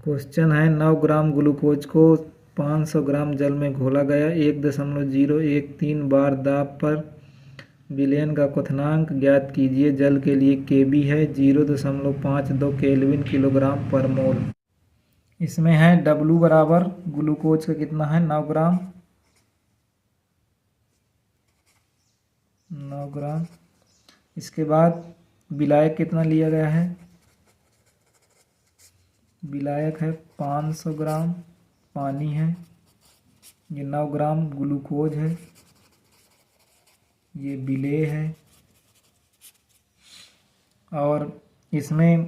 Question है 9 gram glucose को 500 ग्राम जल में घोला गया। 1.013 बार दाब पर विलयन का क्वथनांक ज्ञात कीजिए। जल के लिए केबी है 0.52 केल्विन किलोग्राम पर मोल। इसमें है W बराबर ग्लूकोज का कितना है 9 ग्राम, 9 ग्राम। इसके बाद विलायक कितना लिया गया है, विलायक है 500 ग्राम, पानी है। ये 9 ग्राम ग्लूकोज है, ये विलेय है। और इसमें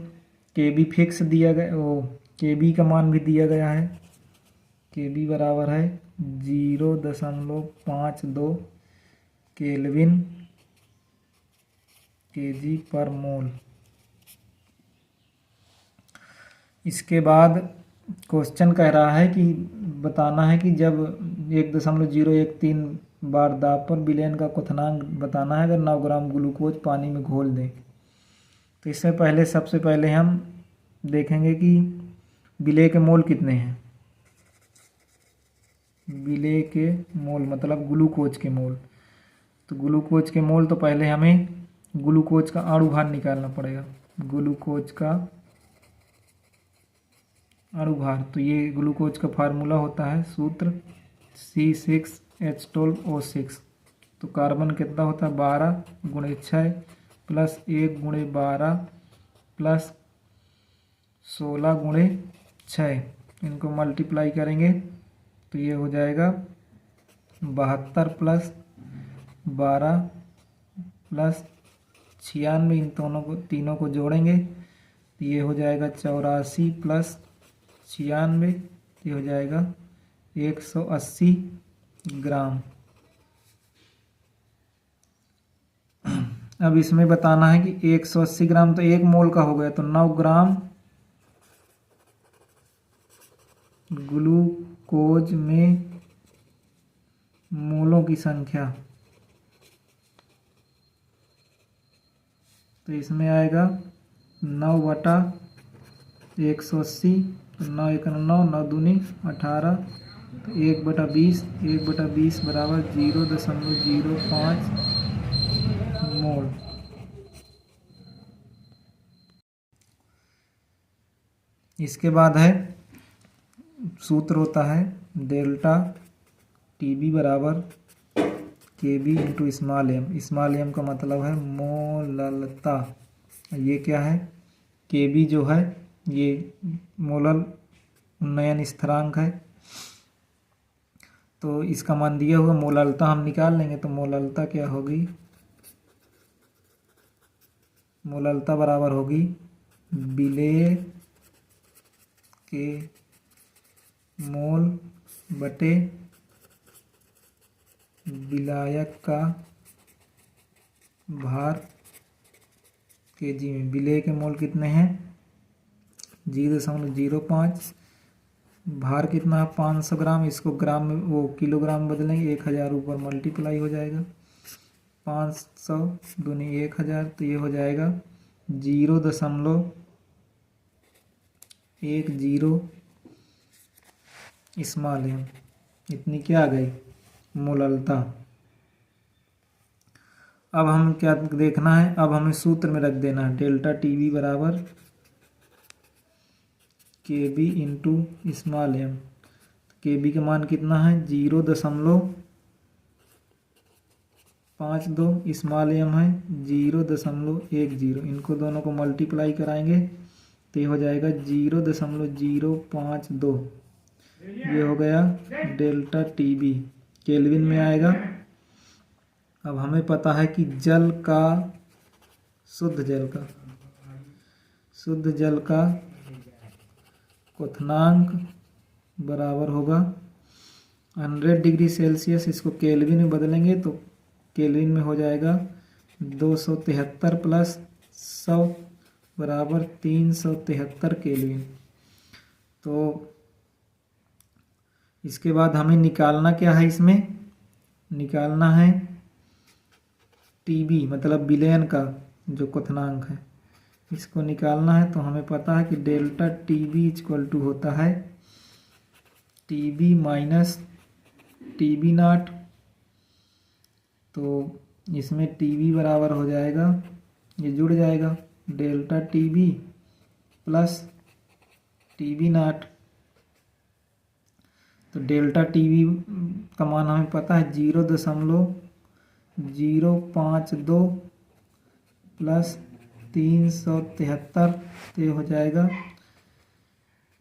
केबी फिक्स दिया गया, वो केबी का मान भी दिया गया है। केबी बराबर है 0.52 केल्विन केजी पर मोल। इसके बाद क्वेश्चन कह रहा है कि बताना है कि जब 1.013 बार दाब पर विलयन का क्वथनांक बताना है अगर 9 ग्राम ग्लूकोज पानी में घोल दें। तो इससे पहले सबसे पहले हम देखेंगे कि विलेय के मोल कितने हैं। विलेय के मोल मतलब ग्लूकोज के मोल। तो ग्लूकोज के मोल तो पहले हमें ग्लूकोज का अणुभार निकालना पड़ेगा। ग्लूकोज का अणुभार, तो ये ग्लूकोज का फार्मूला होता है सूत्र C6H12O6। तो कार्बन कितना होता है 12 × 6 प्लस 1 × 12 प्लस 16 × 6, इनको मल्टीप्लाई करेंगे तो ये हो जाएगा 72 प्लस 12 प्लस 96, इन दोनों को तीनों को जोड़ेंगे तो ये हो जाएगा 84 प्लस 96, ये हो जाएगा 180 ग्राम। अब इसमें बताना है कि 180 ग्राम तो 1 मोल का हो गया, तो 9 ग्राम ग्लूकोज में मोलों की संख्या, तो इसमें आएगा 9/180, 9 × 9, 9 दूनी 18, तो 1/20, 1/20 बराबर 0.05 मोल। इसके बाद है सूत्र होता है डेल्टा टीबी बराबर KB into small M. Small M का मतलब है मोललता। ये क्या है, केबी जो है ये मोलल उन्नयन स्थिरांक है। तो इसका मान दिया हुआ, मोललता हम निकाल लेंगे। तो मोललता क्या होगी, मोललता बराबर होगी विलेय के मोल बटे विलायक का भार केजी में। विलेय के मोल कितने हैं 0.05, भार कितना है 500 ग्राम, इसको ग्राम में वो किलोग्राम में बदलेंगे, 1000 ऊपर मल्टीप्लाई हो जाएगा, 500 दूनी 1000, तो ये हो जाएगा 0.10 स्मॉल एम। इतनी क्या आ गई मोललता। अब हम क्या देखना है, अब हमें सूत्र में रख देना है डेल्टा टीवी बराबर केबी इंटू स्मॉल एम। केबी का मान कितना है 0.52, स्मॉल एम है 0.10, इनको दोनों को मल्टीप्लाई कराएंगे तो ये हो जाएगा 0.052। ये हो गया डेल्टा टीबी, केल्विन में आएगा। अब हमें पता है कि जल का शुद्ध जल का क्वथनांक बराबर होगा 100 डिग्री सेल्सियस, इसको केल्विन में बदलेंगे तो केल्विन में हो जाएगा 273 प्लस 100 बराबर 373 केल्विन। तो इसके बाद हमें निकालना क्या है, इसमें निकालना है टीबी मतलब विलयन का जो क्वथनांक है। इसको निकालना है तो हमें पता है कि delta T B equal to होता है T B minus T B nought. तो इसमें टी बी बराबर हो जाएगा, ये जुड़ जाएगा, delta T B plus T B nought. तो डेल्टा टी बी का मान हमें पता है 0.052 प्लस 373। तो ये हो जाएगा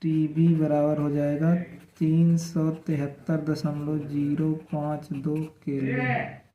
टी बी बराबर हो जाएगा 373.052 केल्विन।